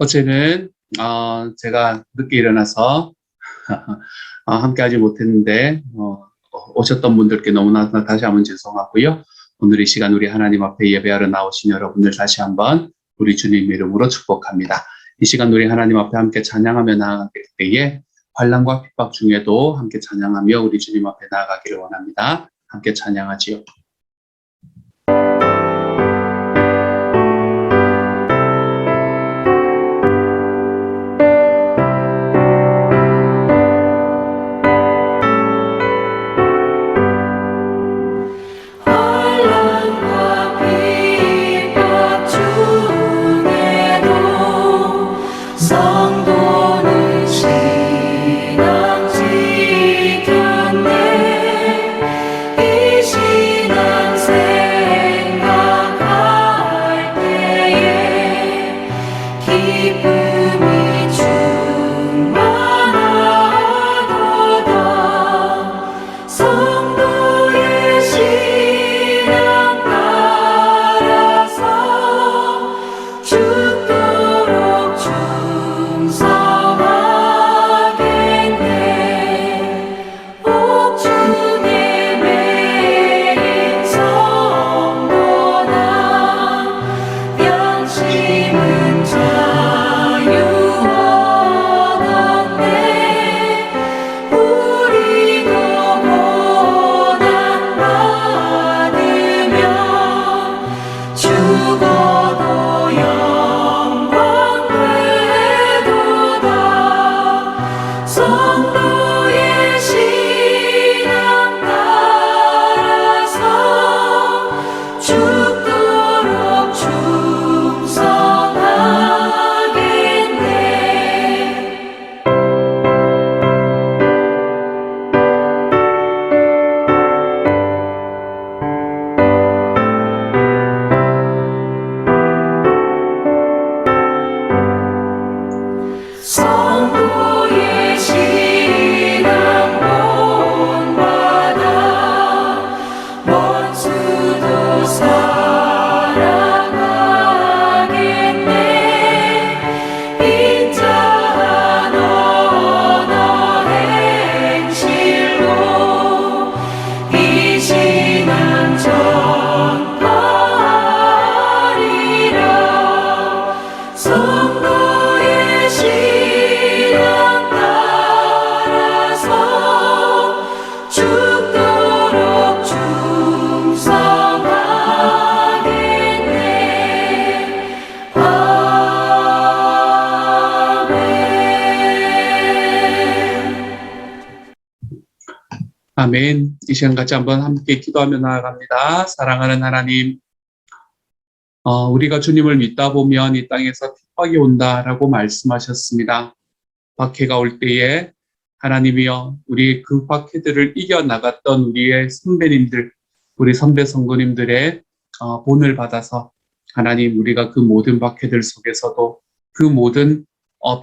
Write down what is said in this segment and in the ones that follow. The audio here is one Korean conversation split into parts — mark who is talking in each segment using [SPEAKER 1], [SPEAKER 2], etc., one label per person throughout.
[SPEAKER 1] 어제는 제가 늦게 일어나서 함께 하지 못했는데 오셨던 분들께 너무나 다시 한번 죄송하고요. 오늘 이 시간 우리 하나님 앞에 예배하러 나오신 여러분들 다시 한번 우리 주님 이름으로 축복합니다. 이 시간 우리 하나님 앞에 함께 찬양하며 나아갈 때에 환난과 핍박 중에도 함께 찬양하며 우리 주님 앞에 나아가기를 원합니다. 함께 찬양하지요. 아멘. 이 시간 같이 한번 함께 기도하며 나아갑니다. 사랑하는 하나님, 우리가 주님을 믿다 보면 이 땅에서 핍박이 온다라고 말씀하셨습니다. 박해가 올 때에 하나님이여 우리 그 박해들을 이겨나갔던 우리의 선배님들, 우리 선배 성도님들의 본을 받아서 하나님 우리가 그 모든 박해들 속에서도 그 모든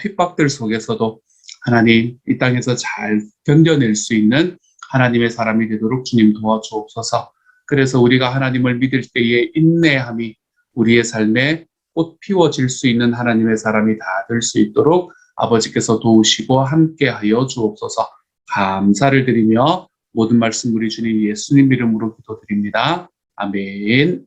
[SPEAKER 1] 핍박들 속에서도 하나님 이 땅에서 잘 견뎌낼 수 있는 하나님의 사람이 되도록 주님 도와주옵소서. 그래서 우리가 하나님을 믿을 때에 인내함이 우리의 삶에 꽃 피워질 수 있는 하나님의 사람이 다 될 수 있도록 아버지께서 도우시고 함께하여 주옵소서. 감사를 드리며 모든 말씀 우리 주님 예수님 이름으로 기도드립니다. 아멘.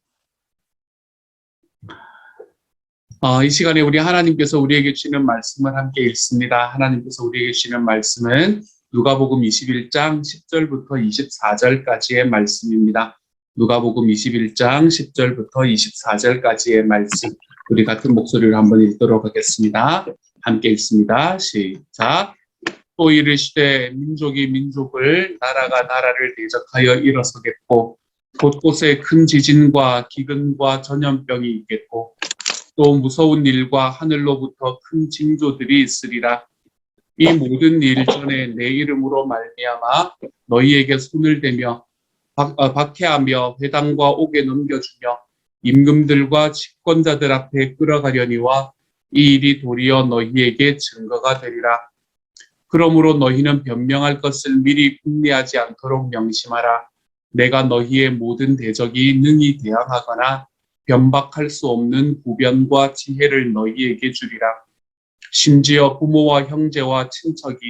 [SPEAKER 1] 이 시간에 우리 하나님께서 우리에게 주시는 말씀을 함께 읽습니다. 하나님께서 우리에게 주시는 말씀은 누가복음 21장 10절부터 24절까지의 말씀입니다. 누가복음 21장 10절부터 24절까지의 말씀, 우리 같은 목소리로 한번 읽도록 하겠습니다. 함께 읽습니다. 시작. 또 이르시되 민족이 민족을, 나라가 나라를 대적하여 일어서겠고 곳곳에 큰 지진과 기근과 전염병이 있겠고 또 무서운 일과 하늘로부터 큰 징조들이 있으리라. 이 모든 일 전에 내 이름으로 말미암아 너희에게 손을 대며 박해하며 회당과 옥에 넘겨주며 임금들과 집권자들 앞에 끌어가려니와 이 일이 도리어 너희에게 증거가 되리라. 그러므로 너희는 변명할 것을 미리 궁리하지 않도록 명심하라. 내가 너희의 모든 대적이 능히 대항하거나 변박할 수 없는 구변과 지혜를 너희에게 주리라. 심지어 부모와 형제와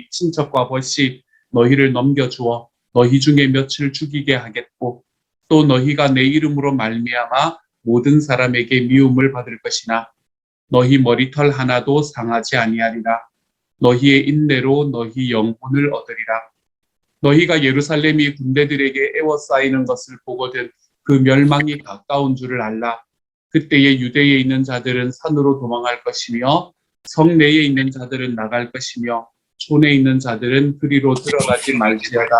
[SPEAKER 1] 친척과 벗이 너희를 넘겨주어 너희 중에 몇을 죽이게 하겠고 또 너희가 내 이름으로 말미암아 모든 사람에게 미움을 받을 것이나 너희 머리털 하나도 상하지 아니하리라. 너희의 인내로 너희 영혼을 얻으리라. 너희가 예루살렘이 군대들에게 에워싸이는 것을 보거든 그 멸망이 가까운 줄을 알라. 그때에 유대에 있는 자들은 산으로 도망할 것이며 성 내에 있는 자들은 나갈 것이며 촌에 있는 자들은 그리로 들어가지 말지어다.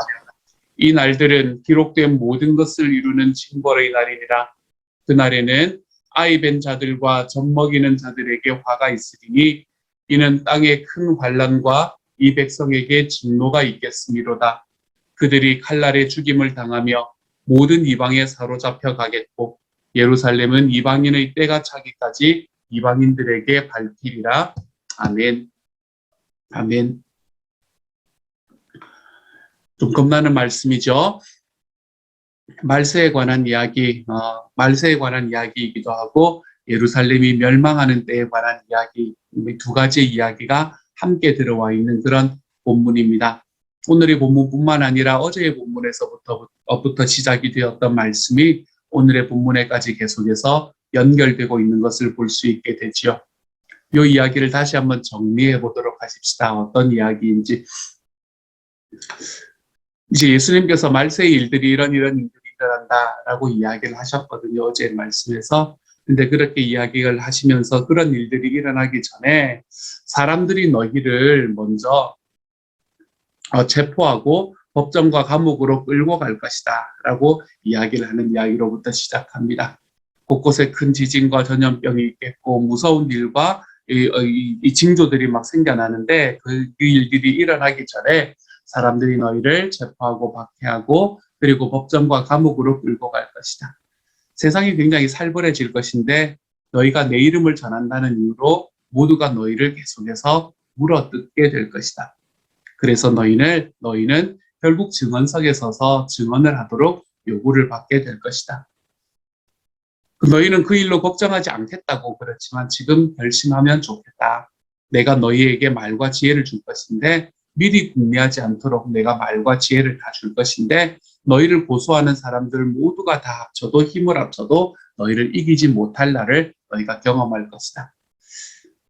[SPEAKER 1] 이 날들은 기록된 모든 것을 이루는 징벌의 날이니라. 그날에는 아이 벤 자들과 젖먹이는 자들에게 화가 있으리니 이는 땅에 큰 환난과 이 백성에게 진노가 있겠음이로다. 그들이 칼날에 죽임을 당하며 모든 이방에 사로잡혀 가겠고 예루살렘은 이방인의 때가 차기까지 이방인들에게 밟히리라. 아멘. 아멘. 좀 겁나는 말씀이죠. 말세에 관한 이야기이기도 하고 예루살렘이 멸망하는 때에 관한 이야기, 두 가지의 이야기가 함께 들어와 있는 그런 본문입니다. 오늘의 본문뿐만 아니라 어제의 본문에서부터 시작이 되었던 말씀이 오늘의 본문에까지 계속해서 연결되고 있는 것을 볼 수 있게 되지요. 이 이야기를 다시 한번 정리해 보도록 하십시다. 어떤 이야기인지. 이제 예수님께서 말세의 일들이 이런 일들이 일어난다라고 이야기를 하셨거든요. 어제 말씀에서. 근데 그렇게 이야기를 하시면서 그런 일들이 일어나기 전에 사람들이 너희를 먼저 체포하고 법정과 감옥으로 끌고 갈 것이다 라고 이야기를 하는 이야기로부터 시작합니다. 곳곳에 큰 지진과 전염병이 있겠고 무서운 일과 이 징조들이 막 생겨나는데 그 일들이 일어나기 전에 사람들이 너희를 체포하고 박해하고 그리고 법정과 감옥으로 끌고 갈 것이다. 세상이 굉장히 살벌해질 것인데 너희가 내 이름을 전한다는 이유로 모두가 너희를 계속해서 물어뜯게 될 것이다. 그래서 너희는 결국 증언석에 서서 증언을 하도록 요구를 받게 될 것이다. 너희는 그 일로 걱정하지 않겠다고 그렇지만 지금 결심하면 좋겠다. 내가 너희에게 말과 지혜를 줄 것인데 미리 궁리하지 않도록 내가 말과 지혜를 다 줄 것인데 너희를 고소하는 사람들 모두가 다 합쳐도 힘을 합쳐도 너희를 이기지 못할 날을 너희가 경험할 것이다.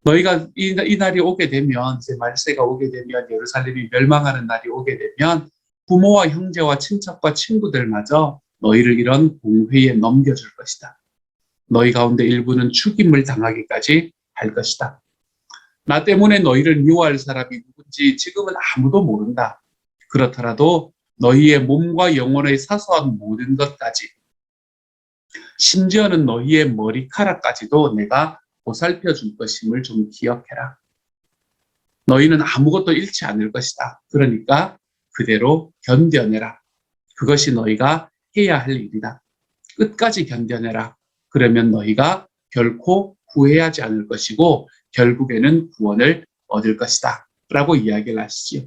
[SPEAKER 1] 너희가 이 날이 오게 되면 이제 말세가 오게 되면 예루살렘이 멸망하는 날이 오게 되면 부모와 형제와 친척과 친구들마저 너희를 이런 공회에 넘겨줄 것이다. 너희 가운데 일부는 죽임을 당하기까지 할 것이다. 나 때문에 너희를 미워할 사람이 누군지 지금은 아무도 모른다. 그렇더라도 너희의 몸과 영혼의 사소한 모든 것까지 심지어는 너희의 머리카락까지도 내가 보살펴 줄 것임을 좀 기억해라. 너희는 아무것도 잃지 않을 것이다. 그러니까 그대로 견뎌내라. 그것이 너희가 해야 할 일이다. 끝까지 견뎌내라. 그러면 너희가 결코 후회하지 않을 것이고 결국에는 구원을 얻을 것이다. 라고 이야기를 하시지요.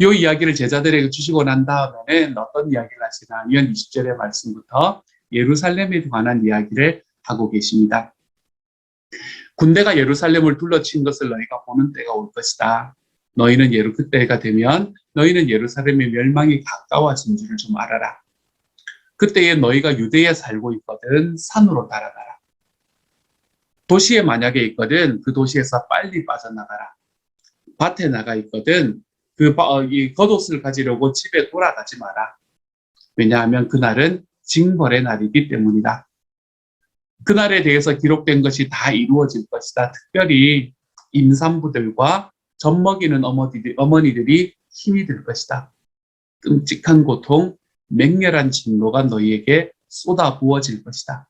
[SPEAKER 1] 이 이야기를 제자들에게 주시고 난 다음에는 어떤 이야기를 하시냐면 20절의 말씀부터 예루살렘에 관한 이야기를 하고 계십니다. 군대가 예루살렘을 둘러친 것을 너희가 보는 때가 올 것이다. 그때가 되면 너희는 예루살렘의 멸망이 가까워진 줄을 좀 알아라. 그때에 너희가 유대에 살고 있거든 산으로 달아나라. 도시에 만약에 있거든 그 도시에서 빨리 빠져나가라. 밭에 나가 있거든 이 겉옷을 가지려고 집에 돌아가지 마라. 왜냐하면 그날은 징벌의 날이기 때문이다. 그날에 대해서 기록된 것이 다 이루어질 것이다. 특별히 임산부들과 젖먹이는 어머니들이 힘이 들 것이다. 끔찍한 고통, 맹렬한 진노가 너희에게 쏟아 부어질 것이다.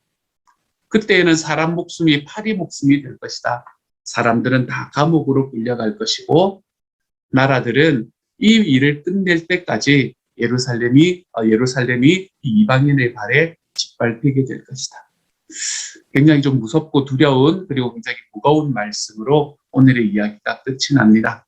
[SPEAKER 1] 그때에는 사람 목숨이 파리 목숨이 될 것이다. 사람들은 다 감옥으로 끌려갈 것이고 나라들은 이 일을 끝낼 때까지 예루살렘이 이방인의 발에 짓밟히게 될 것이다. 굉장히 좀 무섭고 두려운 그리고 굉장히 무거운 말씀으로 오늘의 이야기가 끝이 납니다.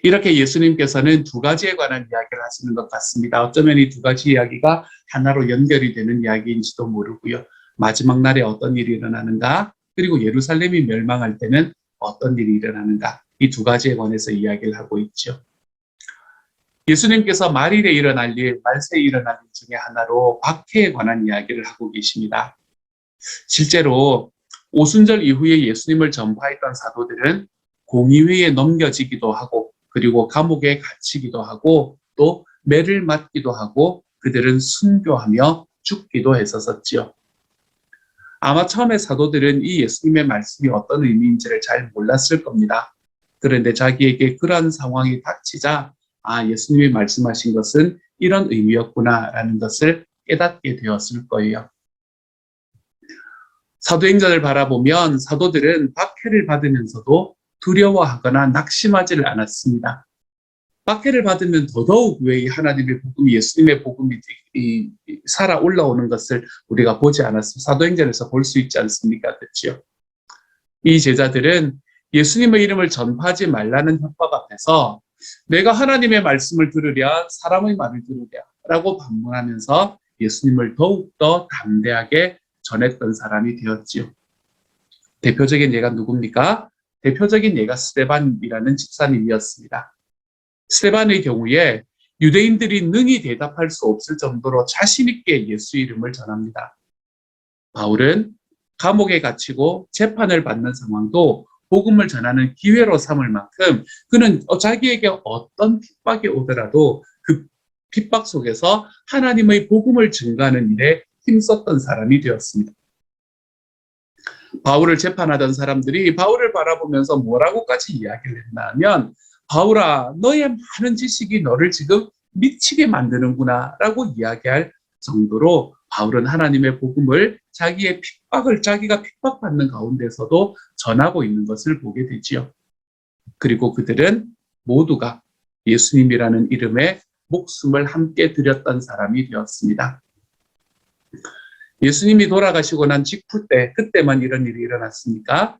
[SPEAKER 1] 이렇게 예수님께서는 두 가지에 관한 이야기를 하시는 것 같습니다. 어쩌면 이 두 가지 이야기가 하나로 연결이 되는 이야기인지도 모르고요. 마지막 날에 어떤 일이 일어나는가, 그리고 예루살렘이 멸망할 때는 어떤 일이 일어나는가? 이 두 가지에 관해서 이야기를 하고 있죠. 예수님께서 말일에 일어날 일, 말세에 일어날 일 중에 하나로 박해에 관한 이야기를 하고 계십니다. 실제로 오순절 이후에 예수님을 전파했던 사도들은 공의회에 넘겨지기도 하고 그리고 감옥에 갇히기도 하고 또 매를 맞기도 하고 그들은 순교하며 죽기도 했었지요. 아마 처음에 사도들은 이 예수님의 말씀이 어떤 의미인지를 잘 몰랐을 겁니다. 그런데 자기에게 그러한 상황이 닥치자 예수님이 말씀하신 것은 이런 의미였구나라는 것을 깨닫게 되었을 거예요. 사도행전을 바라보면 사도들은 박해를 받으면서도 두려워하거나 낙심하지를 않았습니다. 박해를 받으면 더더욱 왜 하나님의 복음이 예수님의 복음이 살아 올라오는 것을 우리가 보지 않았습니다. 사도행전에서 볼 수 있지 않습니까? 그렇죠? 이 제자들은 예수님의 이름을 전파하지 말라는 협박 앞에서 내가 하나님의 말씀을 들으랴 사람의 말을 들으랴 라고 반문하면서 예수님을 더욱더 담대하게 전했던 사람이 되었지요. 대표적인 예가 누굽니까? 대표적인 예가 스데반이라는 집사님이었습니다. 스데반의 경우에 유대인들이 능히 대답할 수 없을 정도로 자신 있게 예수 이름을 전합니다. 바울은 감옥에 갇히고 재판을 받는 상황도 복음을 전하는 기회로 삼을 만큼 그는 자기에게 어떤 핍박이 오더라도 그 핍박 속에서 하나님의 복음을 증거하는 일에 힘썼던 사람이 되었습니다. 바울을 재판하던 사람들이 바울을 바라보면서 뭐라고까지 이야기를 했나 하면 바울아, 너의 많은 지식이 너를 지금 미치게 만드는구나 라고 이야기할 정도로 바울은 하나님의 복음을 자기가 핍박받는 가운데서도 전하고 있는 것을 보게 되지요. 그리고 그들은 모두가 예수님이라는 이름에 목숨을 함께 드렸던 사람이 되었습니다. 예수님이 돌아가시고 난 직후 때, 그때만 이런 일이 일어났습니까?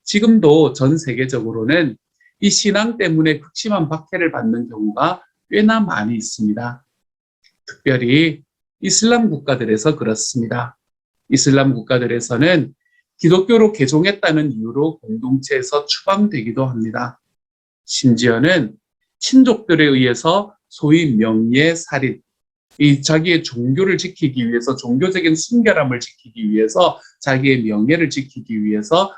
[SPEAKER 1] 지금도 전 세계적으로는 이 신앙 때문에 극심한 박해를 받는 경우가 꽤나 많이 있습니다. 특별히 이슬람 국가들에서 그렇습니다. 이슬람 국가들에서는 기독교로 개종했다는 이유로 공동체에서 추방되기도 합니다. 심지어는 친족들에 의해서 소위 명예살인, 이 자기의 종교를 지키기 위해서 종교적인 순결함을 지키기 위해서 자기의 명예를 지키기 위해서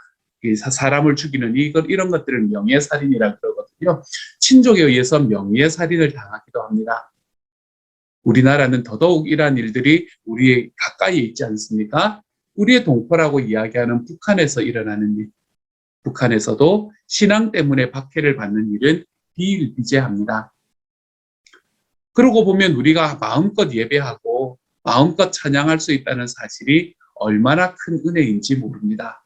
[SPEAKER 1] 사람을 죽이는 이런 것들을 명예살인이라고 그러거든요. 친족에 의해서 명예살인을 당하기도 합니다. 우리나라는 더더욱 이러한 일들이 우리 가까이에 있지 않습니까? 우리의 동포라고 이야기하는 북한에서 일어나는 일. 북한에서도 신앙 때문에 박해를 받는 일은 비일비재합니다. 그러고 보면 우리가 마음껏 예배하고 마음껏 찬양할 수 있다는 사실이 얼마나 큰 은혜인지 모릅니다.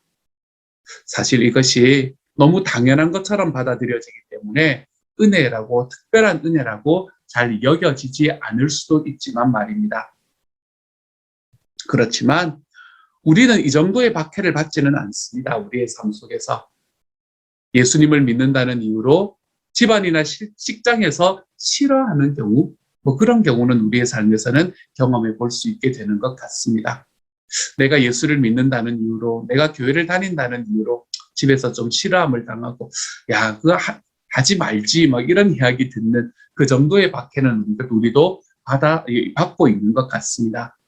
[SPEAKER 1] 사실 이것이 너무 당연한 것처럼 받아들여지기 때문에 은혜라고, 특별한 은혜라고 잘 여겨지지 않을 수도 있지만 말입니다. 그렇지만 우리는 이 정도의 박해를 받지는 않습니다. 우리의 삶 속에서. 예수님을 믿는다는 이유로 집안이나 직장에서 싫어하는 경우, 그런 경우는 우리의 삶에서는 경험해 볼 수 있게 되는 것 같습니다. 내가 예수를 믿는다는 이유로, 내가 교회를 다닌다는 이유로 집에서 좀 싫어함을 당하고, 야, 그거 하지 말지, 이런 이야기 듣는 그 정도의 박해는 우리도 받고 있는 것 같습니다.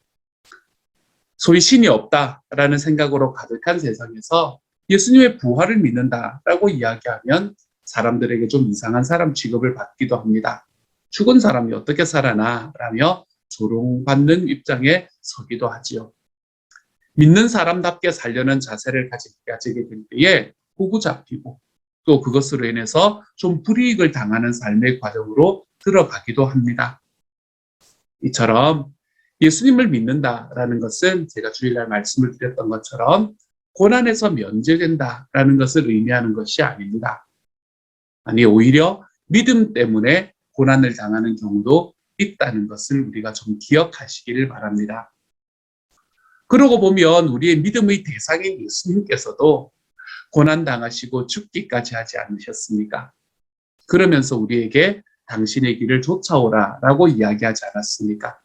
[SPEAKER 1] 소위 신이 없다라는 생각으로 가득한 세상에서 예수님의 부활을 믿는다라고 이야기하면 사람들에게 좀 이상한 사람 취급을 받기도 합니다. 죽은 사람이 어떻게 살아나? 라며 조롱받는 입장에 서기도 하지요. 믿는 사람답게 살려는 자세를 가지게 될 때에 호구 잡히고 또 그것으로 인해서 좀 불이익을 당하는 삶의 과정으로 들어가기도 합니다. 이처럼 예수님을 믿는다라는 것은 제가 주일날 말씀을 드렸던 것처럼 고난에서 면제된다라는 것을 의미하는 것이 아닙니다. 아니, 오히려 믿음 때문에 고난을 당하는 경우도 있다는 것을 우리가 좀 기억하시기를 바랍니다. 그러고 보면 우리의 믿음의 대상인 예수님께서도 고난당하시고 죽기까지 하지 않으셨습니까? 그러면서 우리에게 당신의 길을 쫓아오라 라고 이야기하지 않았습니까?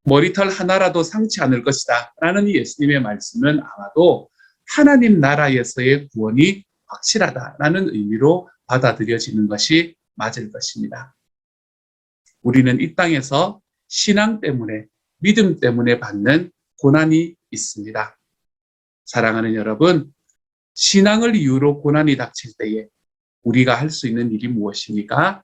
[SPEAKER 1] 머리털 하나라도 상치 않을 것이다 라는 이 예수님의 말씀은 아마도 하나님 나라에서의 구원이 확실하다라는 의미로 받아들여지는 것이 맞을 것입니다. 우리는 이 땅에서 신앙 때문에, 믿음 때문에 받는 고난이 있습니다. 사랑하는 여러분, 신앙을 이유로 고난이 닥칠 때에 우리가 할 수 있는 일이 무엇입니까?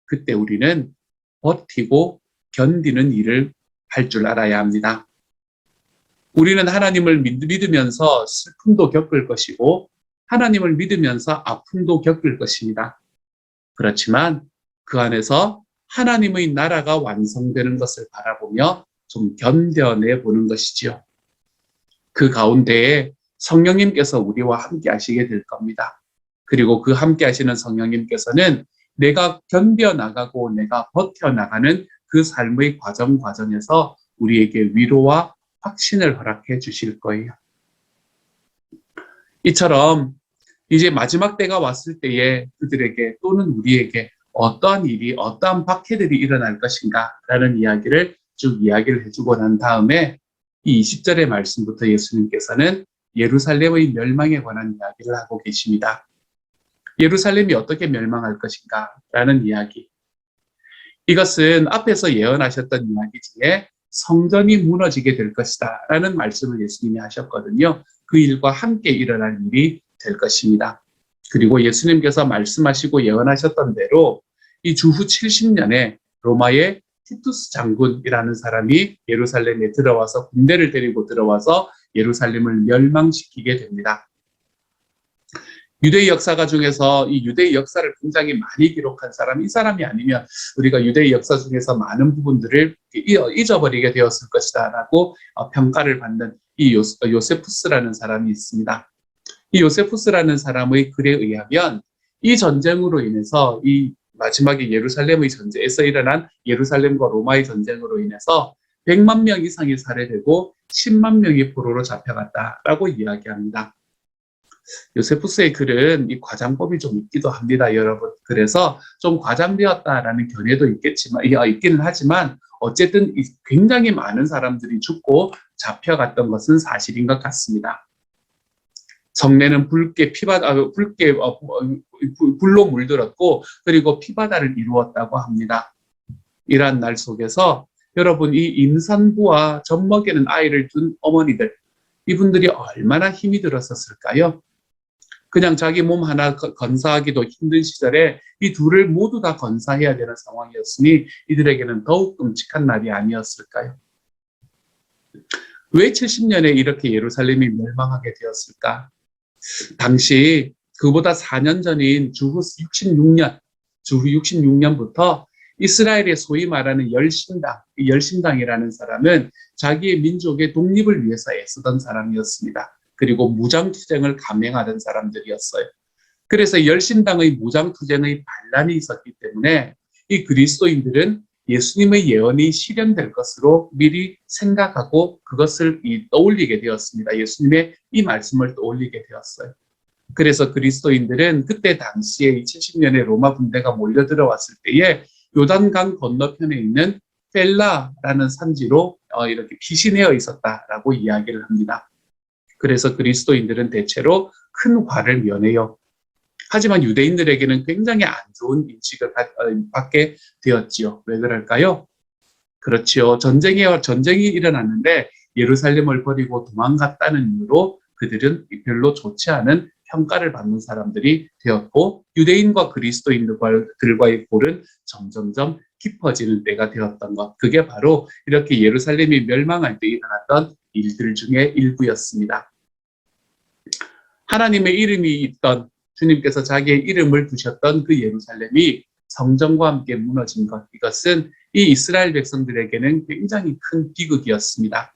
[SPEAKER 1] 그때 우리는 버티고 견디는 일을 할 줄 알아야 합니다. 우리는 하나님을 믿으면서 슬픔도 겪을 것이고 하나님을 믿으면서 아픔도 겪을 것입니다. 그렇지만 그 안에서 하나님의 나라가 완성되는 것을 바라보며 좀 견뎌내 보는 것이지요. 그 가운데에 성령님께서 우리와 함께 하시게 될 겁니다. 그리고 그 함께 하시는 성령님께서는 내가 견뎌나가고 내가 버텨나가는 그 삶의 과정에서 우리에게 위로와 확신을 허락해 주실 거예요. 이처럼 이제 마지막 때가 왔을 때에 그들에게 또는 우리에게 어떠한 일이, 어떠한 박해들이 일어날 것인가 라는 이야기를 쭉 이야기를 해주고 난 다음에 이 20절의 말씀부터 예수님께서는 예루살렘의 멸망에 관한 이야기를 하고 계십니다. 예루살렘이 어떻게 멸망할 것인가 라는 이야기. 이것은 앞에서 예언하셨던 이야기 중에 성전이 무너지게 될 것이다 라는 말씀을 예수님이 하셨거든요. 그 일과 함께 일어날 일이 될 것입니다. 그리고 예수님께서 말씀하시고 예언하셨던 대로 이 주후 70년에 로마의 티투스 장군이라는 사람이 예루살렘에 들어와서 군대를 데리고 들어와서 예루살렘을 멸망시키게 됩니다. 유대의 역사가 중에서 이 유대의 역사를 굉장히 많이 기록한 사람, 이 사람이 아니면 우리가 유대의 역사 중에서 많은 부분들을 잊어버리게 되었을 것이다 라고 평가를 받는 이 요세푸스라는 사람이 있습니다. 이 요세푸스라는 사람의 글에 의하면 이 전쟁으로 인해서 이 마지막에 예루살렘의 전쟁에서 일어난 예루살렘과 로마의 전쟁으로 인해서 100만 명 이상이 살해되고 10만 명이 포로로 잡혀갔다라고 이야기합니다. 요세푸스의 글은 이 과장법이 좀 있기도 합니다, 여러분. 그래서 좀 과장되었다라는 견해도 있기는 하지만 어쨌든 굉장히 많은 사람들이 죽고 잡혀갔던 것은 사실인 것 같습니다. 성내는 불로 물들었고 그리고 피바다를 이루었다고 합니다. 이러한 날 속에서 여러분 이 임산부와 젖먹이는 아이를 둔 어머니들, 이분들이 얼마나 힘이 들었었을까요? 그냥 자기 몸 하나 건사하기도 힘든 시절에 이 둘을 모두 다 건사해야 되는 상황이었으니 이들에게는 더욱 끔찍한 날이 아니었을까요? 왜 70년에 이렇게 예루살렘이 멸망하게 되었을까? 당시 그보다 4년 전인 주후 66년부터 이스라엘의 소위 말하는 열심당이라는 사람은 자기의 민족의 독립을 위해서 애쓰던 사람이었습니다. 그리고 무장투쟁을 감행하던 사람들이었어요. 그래서 열심당의 무장투쟁의 반란이 있었기 때문에 이 그리스도인들은 예수님의 예언이 실현될 것으로 미리 생각하고 그것을 떠올리게 되었습니다. 예수님의 이 말씀을 떠올리게 되었어요. 그래서 그리스도인들은 그때 당시에 70년의 로마 군대가 몰려 들어왔을 때에 요단강 건너편에 있는 펠라라는 산지로 이렇게 피신해어 있었다라고 이야기를 합니다. 그래서 그리스도인들은 대체로 큰 화를 면해요. 하지만 유대인들에게는 굉장히 안 좋은 인식을 받게 되었지요. 왜 그럴까요? 그렇지요. 전쟁이 일어났는데 예루살렘을 버리고 도망갔다는 이유로 그들은 별로 좋지 않은 평가를 받는 사람들이 되었고 유대인과 그리스도인들과의 골은 점점점 깊어지는 때가 되었던 것. 그게 바로 이렇게 예루살렘이 멸망할 때 일어났던 일들 중에 일부였습니다. 하나님의 이름이 있던 주님께서 자기의 이름을 두셨던 그 예루살렘이 성전과 함께 무너진 것, 이것은 이 이스라엘 백성들에게는 굉장히 큰 비극이었습니다.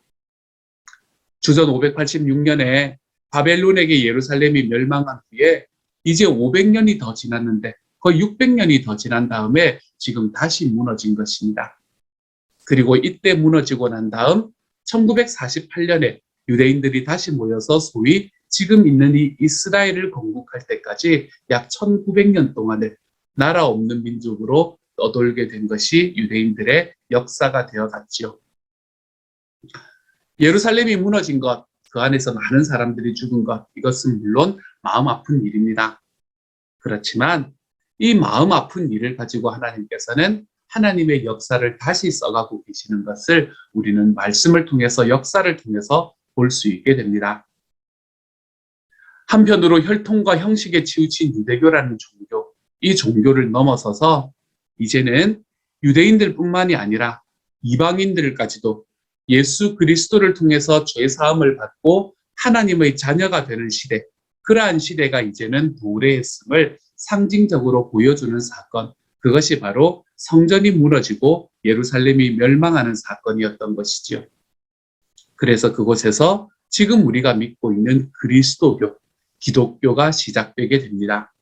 [SPEAKER 1] 주전 586년에 바벨론에게 예루살렘이 멸망한 후에 이제 500년이 더 지났는데 거의 600년이 더 지난 다음에 지금 다시 무너진 것입니다. 그리고 이때 무너지고 난 다음 1948년에 유대인들이 다시 모여서 소위 지금 있는 이 이스라엘을 건국할 때까지 약 1900년 동안을 나라 없는 민족으로 떠돌게 된 것이 유대인들의 역사가 되어갔지요. 예루살렘이 무너진 것, 그 안에서 많은 사람들이 죽은 것, 이것은 물론 마음 아픈 일입니다. 그렇지만 이 마음 아픈 일을 가지고 하나님께서는 하나님의 역사를 다시 써가고 계시는 것을 우리는 말씀을 통해서, 역사를 통해서 볼 수 있게 됩니다. 한편으로 혈통과 형식에 치우친 유대교라는 종교, 이 종교를 넘어서서 이제는 유대인들뿐만이 아니라 이방인들까지도 예수 그리스도를 통해서 죄 사함을 받고 하나님의 자녀가 되는 시대, 그러한 시대가 이제는 도래했음을 상징적으로 보여주는 사건, 그것이 바로 성전이 무너지고 예루살렘이 멸망하는 사건이었던 것이지요. 그래서 그곳에서 지금 우리가 믿고 있는 그리스도교, 기독교가 시작되게 됩니다.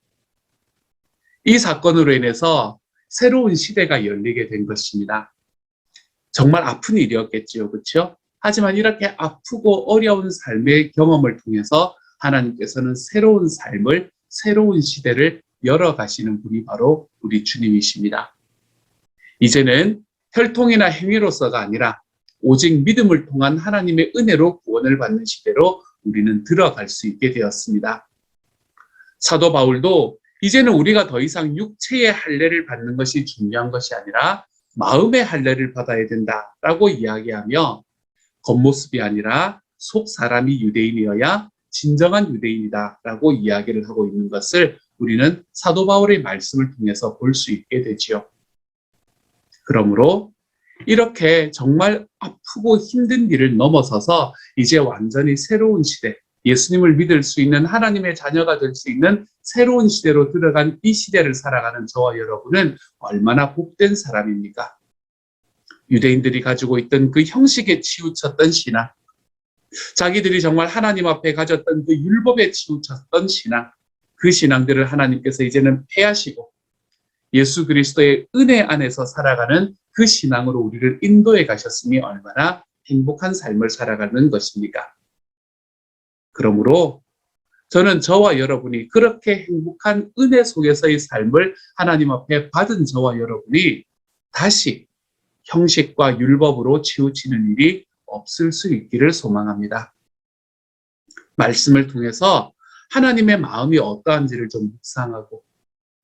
[SPEAKER 1] 이 사건으로 인해서 새로운 시대가 열리게 된 것입니다. 정말 아픈 일이었겠지요, 그렇죠? 하지만 이렇게 아프고 어려운 삶의 경험을 통해서 하나님께서는 새로운 삶을, 새로운 시대를 열어가시는 분이 바로 우리 주님이십니다. 이제는 혈통이나 행위로서가 아니라 오직 믿음을 통한 하나님의 은혜로 구원을 받는 시대로 우리는 들어갈 수 있게 되었습니다. 사도 바울도 이제는 우리가 더 이상 육체의 할례를 받는 것이 중요한 것이 아니라 마음의 할례를 받아야 된다라고 이야기하며 겉모습이 아니라 속 사람이 유대인이어야 진정한 유대인이다라고 이야기를 하고 있는 것을 우리는 사도 바울의 말씀을 통해서 볼 수 있게 되지요. 그러므로 이렇게 정말 아프고 힘든 일을 넘어서서 이제 완전히 새로운 시대, 예수님을 믿을 수 있는 하나님의 자녀가 될 수 있는 새로운 시대로 들어간 이 시대를 살아가는 저와 여러분은 얼마나 복된 사람입니까? 유대인들이 가지고 있던 그 형식에 치우쳤던 신앙, 자기들이 정말 하나님 앞에 가졌던 그 율법에 치우쳤던 신앙, 그 신앙들을 하나님께서 이제는 폐하시고 예수 그리스도의 은혜 안에서 살아가는 그 신앙으로 우리를 인도해 가셨으니 얼마나 행복한 삶을 살아가는 것입니까? 그러므로 저는 저와 여러분이 그렇게 행복한 은혜 속에서의 삶을 하나님 앞에 받은 저와 여러분이 다시 형식과 율법으로 치우치는 일이 없을 수 있기를 소망합니다. 말씀을 통해서 하나님의 마음이 어떠한지를 좀 묵상하고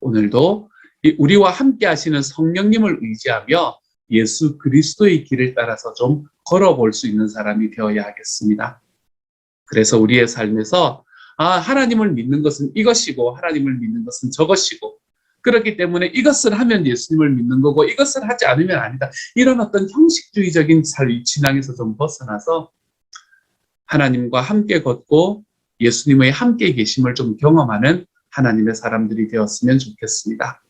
[SPEAKER 1] 오늘도 우리와 함께 하시는 성령님을 의지하며 예수 그리스도의 길을 따라서 좀 걸어볼 수 있는 사람이 되어야 하겠습니다. 그래서 우리의 삶에서 하나님을 믿는 것은 이것이고 하나님을 믿는 것은 저것이고 그렇기 때문에 이것을 하면 예수님을 믿는 거고 이것을 하지 않으면 아니다. 이런 어떤 형식주의적인 신앙에서 좀 벗어나서 하나님과 함께 걷고 예수님의 함께 계심을 좀 경험하는 하나님의 사람들이 되었으면 좋겠습니다.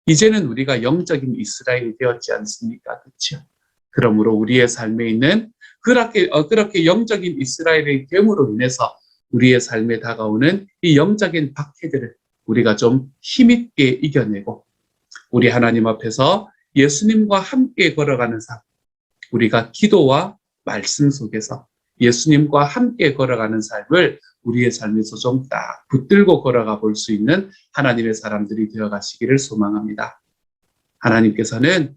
[SPEAKER 1] 이제는 우리가 영적인 이스라엘이 되었지 않습니까? 그렇죠? 그러므로 우리의 삶에 있는 그렇게 영적인 이스라엘이 됨으로 인해서 우리의 삶에 다가오는 이 영적인 박해들을 우리가 좀 힘있게 이겨내고 우리 하나님 앞에서 예수님과 함께 걸어가는 삶, 우리가 기도와 말씀 속에서 예수님과 함께 걸어가는 삶을 우리의 삶에서 좀 딱 붙들고 걸어가 볼 수 있는 하나님의 사람들이 되어가시기를 소망합니다. 하나님께서는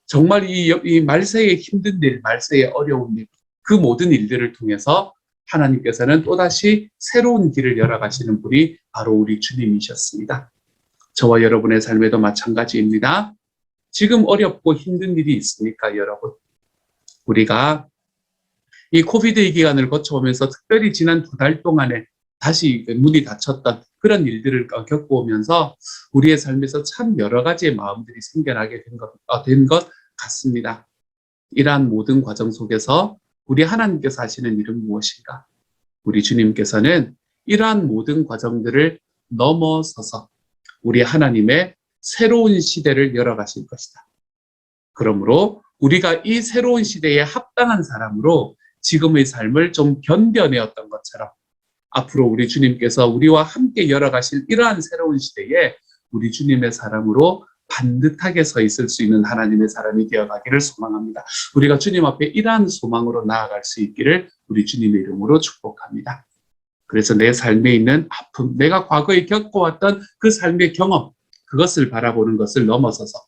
[SPEAKER 1] 정말 이 말세의 힘든 일, 말세의 어려운 일, 그 모든 일들을 통해서 하나님께서는 또다시 새로운 길을 열어가시는 분이 바로 우리 주님이셨습니다. 저와 여러분의 삶에도 마찬가지입니다. 지금 어렵고 힘든 일이 있으니까 여러분, 우리가 이 코비드 기간을 거쳐오면서 특별히 지난 2달 동안에 다시 문이 닫혔던 그런 일들을 겪어오면서 우리의 삶에서 참 여러 가지의 마음들이 생겨나게 된 것 같습니다. 이러한 모든 과정 속에서 우리 하나님께서 하시는 일은 무엇인가? 우리 주님께서는 이러한 모든 과정들을 넘어서서 우리 하나님의 새로운 시대를 열어가실 것이다. 그러므로 우리가 이 새로운 시대에 합당한 사람으로 지금의 삶을 좀 견뎌내었던 것처럼 앞으로 우리 주님께서 우리와 함께 열어가실 이러한 새로운 시대에 우리 주님의 사람으로 반듯하게 서 있을 수 있는 하나님의 사람이 되어가기를 소망합니다. 우리가 주님 앞에 이러한 소망으로 나아갈 수 있기를 우리 주님의 이름으로 축복합니다. 그래서 내 삶에 있는 아픔, 내가 과거에 겪어왔던 그 삶의 경험, 그것을 바라보는 것을 넘어서서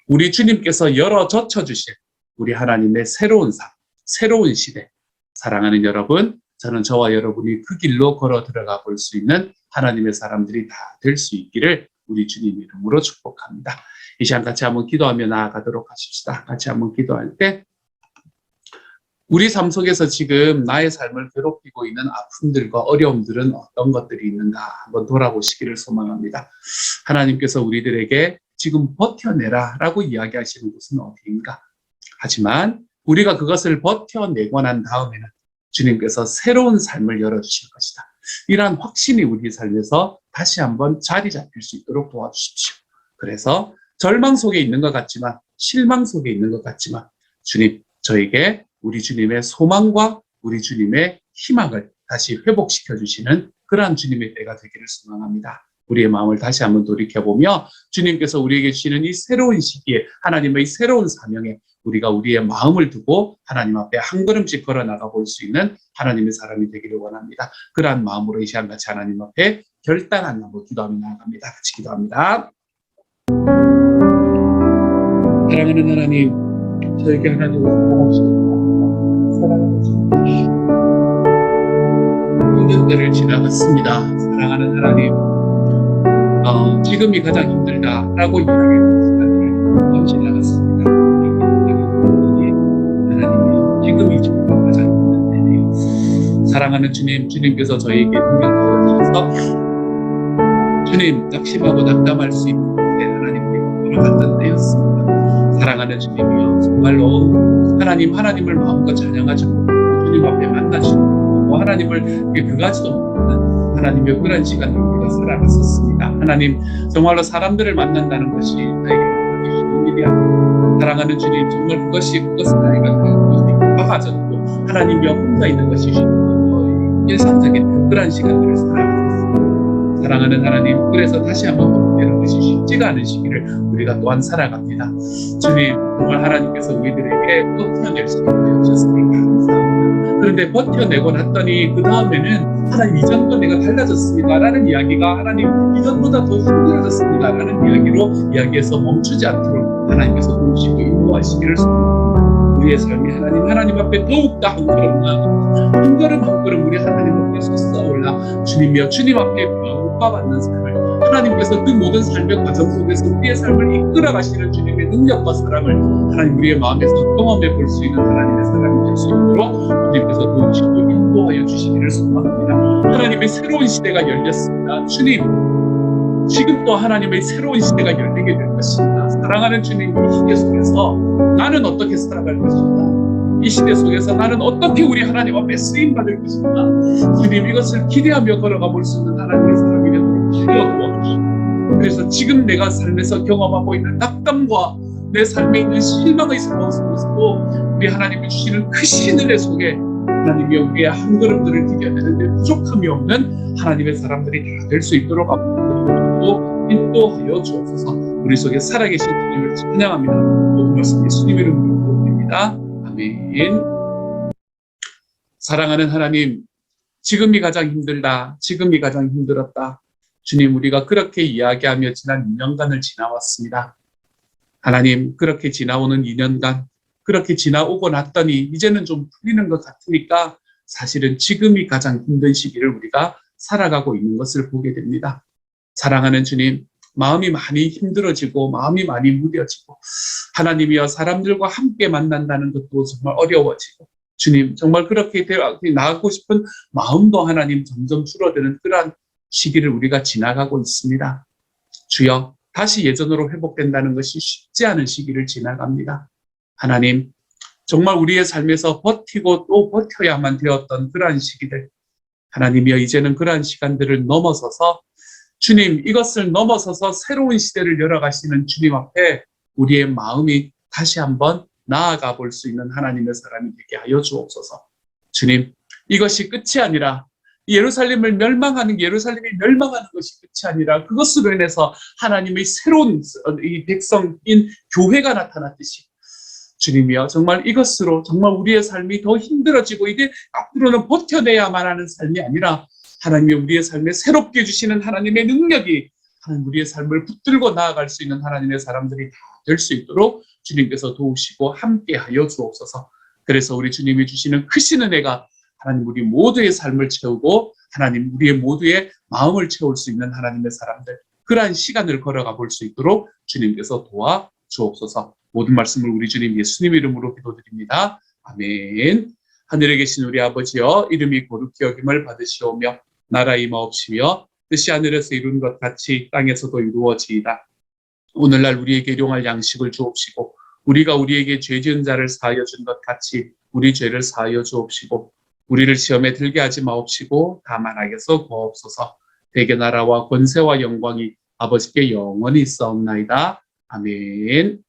[SPEAKER 1] 우리 주님께서 열어 젖혀주실 우리 하나님의 새로운 삶, 새로운 시대, 사랑하는 여러분, 저는 저와 여러분이 그 길로 걸어 들어가 볼 수 있는 하나님의 사람들이 다 될 수 있기를 우리 주님 이름으로 축복합니다. 이 시간 같이 한번 기도하며 나아가도록 하십시다. 같이 한번 기도할 때 우리 삶 속에서 지금 나의 삶을 괴롭히고 있는 아픔들과 어려움들은 어떤 것들이 있는가 한번 돌아보시기를 소망합니다. 하나님께서 우리들에게 지금 버텨내라 라고 이야기하시는 곳은 어디인가? 하지만 우리가 그것을 버텨내고 난 다음에는 주님께서 새로운 삶을 열어주실 것이다. 이러한 확신이 우리 삶에서 다시 한번 자리 잡힐 수 있도록 도와주십시오. 그래서 절망 속에 있는 것 같지만, 실망 속에 있는 것 같지만 주님, 저에게 우리 주님의 소망과 우리 주님의 희망을 다시 회복시켜 주시는 그러한 주님의 때가 되기를 소망합니다. 우리의 마음을 다시 한번 돌이켜보며 주님께서 우리에게 주시는 이 새로운 시기에, 하나님의 이 새로운 사명에 우리가 우리의 마음을 두고 하나님 앞에 한 걸음씩 걸어 나가 볼 수 있는 하나님의 사람이 되기를 원합니다. 그러한 마음으로 이 시간 같이 하나님 앞에 결단한 마음으로 기도하며 나아갑니다. 같이 기도합니다. 사랑하는 하나님, 저에게 하나님을 사랑하시고 사랑하는 주님, 6년대를 지나갔습니다. 사랑하는 하나님, 지금이 가장 힘들다라고 이야기하는 시간들을 지나갔습니다. 하나님이 지금이 정말 가장 힘든 때네요. 사랑하는 주님, 주님께서 저희에게 능력을 주셔서 주님 낙심하고 낙담할 수 있는 곳에 하나님께 돌아갔던 때였습니다. 사랑하는 주님이여, 정말로 하나님을 마음껏 찬양하지 못하고 주님 앞에 만나지 못하고 하나님을 그가지도 못하는 하나님의 그런 시간을 우리가 살아갔었습니다. 하나님, 정말로 사람들을 만난다는 것이 나에게 그렇게 쉬운 일이 아닙니다. 사랑하는 주님, 정말 그것은 나이가 바빠졌고 하나님이 혼자 있는 것이 일상적인 그런 시간들을 살아갔습니다. 사랑하는 하나님, 그래서 다시 한번 회복되는 것이 쉽지가 않은 시기를 우리가 또한 살아갑니다. 주님, 정말 하나님께서 우리들에게 버텨낼 수 있게 하셨으니 감사합니다. 그런데 버텨내고 났더니 그 다음에는 하나님, 이전과 내가 달라졌습니다 라는 이야기가, 하나님 이전보다 더 힘들어졌습니다 라는 이야기로 이야기해서 멈추지 않도록 하나님께서 도우시고 인도하시기를 소망합니다. 우리의 삶이 하나님 앞에 더욱더 한 걸음 나아가 한 걸음 한 걸음 우리 하나님 앞에 솟아올라 주님이여, 주님 앞에 평가받는 삶을 하나님께서 그 모든 삶의 과정 속에서 우리의 삶을 이끌어 가시는 주님의 능력과 사랑을 하나님 우리의 마음에서 경험해 볼 수 있는 하나님의 사람이 될 수 있도록 주님께서 도우시고 인도하여 주시기를 소망합니다. 하나님의 새로운 시대가 열렸습니다. 주님, 지금 또 하나님의 새로운 시대가 열리게 될 것입니다. 사랑하는 주님, 이 시대 속에서 나는 어떻게 살아갈 것인가? 이 시대 속에서 나는 어떻게 우리 하나님 앞에 쓰임받을 것인가? 주님, 이것을 기대하며 걸어가 볼 수 있는 하나님의 사람이 되도록 주여 도와주시고, 그래서 지금 내가 삶에서 경험하고 있는 낙담과 내 삶에 있는 실망의 상황 속에서도 우리 하나님이 주시는 크신 은혜 속에 하나님이 우리의 한 걸음들을 디뎌내는데 부족함이 없는 하나님의 사람들이 다 될 수 있도록 앞으로 인도하여 주옵소서. 우리 속에 살아계신 주님을 찬양합니다. 모든 말씀 예수님 이름으로 기도드립니다. 아멘. 사랑하는 하나님, 지금이 가장 힘들다, 지금이 가장 힘들었다. 주님, 우리가 그렇게 이야기하며 지난 2년간을 지나왔습니다. 하나님, 그렇게 지나오는 2년간, 그렇게 지나오고 났더니 이제는 좀 풀리는 것 같으니까 사실은 지금이 가장 힘든 시기를 우리가 살아가고 있는 것을 보게 됩니다. 사랑하는 주님, 마음이 많이 힘들어지고 마음이 많이 무뎌지고 하나님이여, 사람들과 함께 만난다는 것도 정말 어려워지고 주님, 정말 그렇게 나가고 싶은 마음도 하나님 점점 줄어드는 그러한 시기를 우리가 지나가고 있습니다. 주여, 다시 예전으로 회복된다는 것이 쉽지 않은 시기를 지나갑니다. 하나님, 정말 우리의 삶에서 버티고 또 버텨야만 되었던 그러한 시기들, 하나님이여, 이제는 그러한 시간들을 넘어서서 주님, 이것을 넘어서서 새로운 시대를 열어가시는 주님 앞에 우리의 마음이 다시 한번 나아가 볼 수 있는 하나님의 사람이 되게 하여 주옵소서. 주님, 이것이 끝이 아니라 예루살렘이 멸망하는 것이 끝이 아니라 그것으로 인해서 하나님의 새로운 이 백성인 교회가 나타났듯이 주님이여, 정말 이것으로 정말 우리의 삶이 더 힘들어지고 이게 앞으로는 버텨내야만 하는 삶이 아니라 하나님이 우리의 삶에 새롭게 주시는 하나님의 능력이 하나님 우리의 삶을 붙들고 나아갈 수 있는 하나님의 사람들이 다 될 수 있도록 주님께서 도우시고 함께하여 주옵소서. 그래서 우리 주님이 주시는 크신 은혜가 하나님 우리 모두의 삶을 채우고 하나님 우리의 모두의 마음을 채울 수 있는 하나님의 사람들, 그러한 시간을 걸어가 볼 수 있도록 주님께서 도와 주옵소서. 모든 말씀을 우리 주님 예수님 이름으로 기도드립니다. 아멘. 하늘에 계신 우리 아버지여, 이름이 거룩히 여김을 받으시오며 나라 임하옵시며 뜻이 하늘에서 이룬 것 같이 땅에서도 이루어지이다. 오늘날 우리에게 일용할 양식을 주옵시고 우리가 우리에게 죄 지은 자를 사하여 준 것 같이 우리 죄를 사하여 주옵시고 우리를 시험에 들게 하지 마옵시고 다만 악에서 구하옵소서. 대개 나라와 권세와 영광이 아버지께 영원히 있사옵나이다. 아멘.